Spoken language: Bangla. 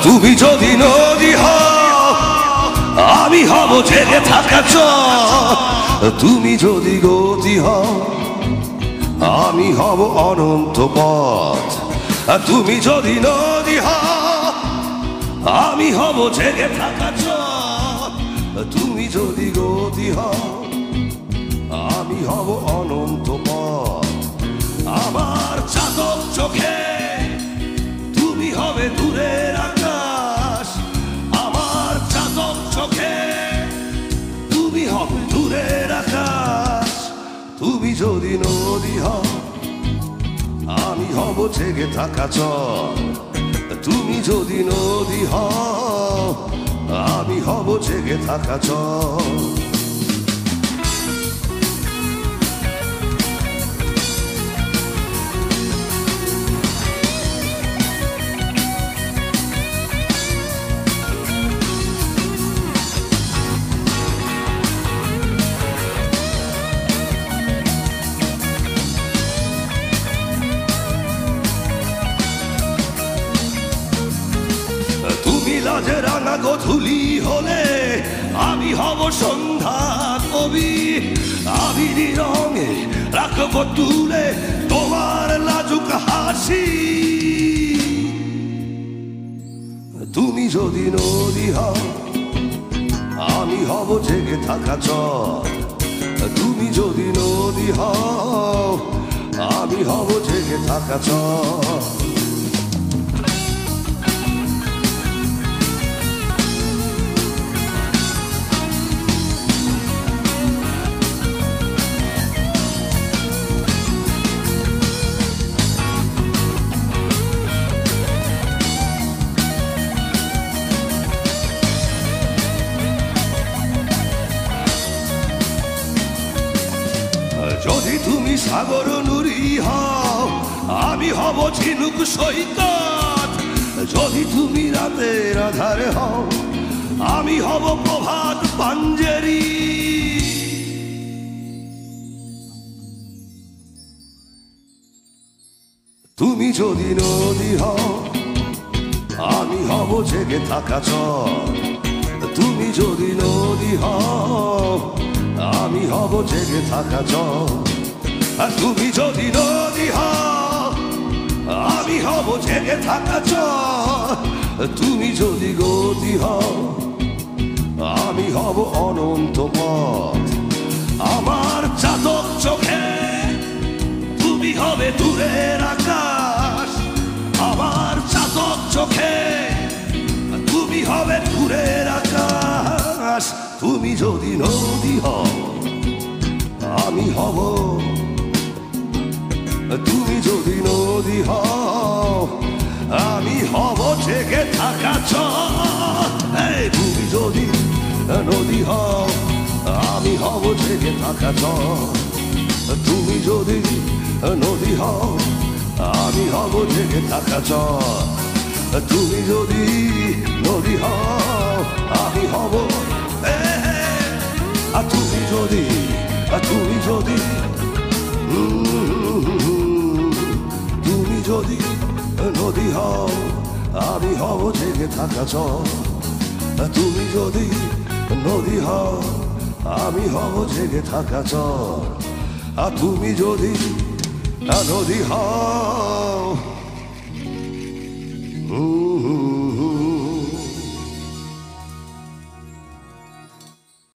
তুমি যদি নদী হও আমি হব জেগে থাকা জল, তুমি যদি গতি হও আমি হব অনন্ত পথ, তুমি যদি নদী হও আমি হব জেগে থাকা জল, তুমি যদি গতি হও আমি হব অনন্ত পথ। আমার চাতক চোখে তুমি হবে দূরের আকাশ, আমার চাতক চোখে তুমি হবে দূরের আকাশ, তুমি যদি নদী হও আমি হব জেগে থাকা জল, তুমি যদি নদী হও আমি হব জেগে থাকা জল। লাজে রাঙা গধূলি হলে আমি হব সন্ধ্যা কবি, আমি রঙে রাখবো তুলে তোমার লাজুক হাসি, তুমি যদি নদী হও আমি হব জেগে থাকা জল, তুমি যদি নদী হও আমি হব জেগে থাকা জল। যদি তুমি সাগর নুরি হও আমি হব ঝিনুক সৈকত, যদি তুমি রাতের আধারে হও আমি হব প্রভাত পাঞ্জেরি, তুমি যদি নদী হও আমি হব জেগে থাকা জল, তুমি যদি নদী হও আমি হব জেগে থাকা জল, তুমি যদি নদী হও আমি হব জেগে থাকা জল, তুমি যদি গতি হও আমি হব অনন্ত পথ। আমার চাতক চোখে তুমি হবে দূরের আকাশ, আমার চাতক চোখে তুমি হবে দূরের আকাশ, তুমি যদি নদী হও আমি হব, তুমি যদি নদী হও আমি হব জেগে থাকা জল, তুমি যদি নদী হও আমি হব জেগে থাকা জল, তুমি যদি নদী হও আমি হব জেগে থাকা জল, তুমি যদি নদী হও আমি হব, তুমি যদি তুমি যদি তুমি যদি নদী হও আমি হব জেগে থাকা জল, তুমি যদি নদী হও আমি হব জেগে থাকা জল, তুমি যদি নদী হও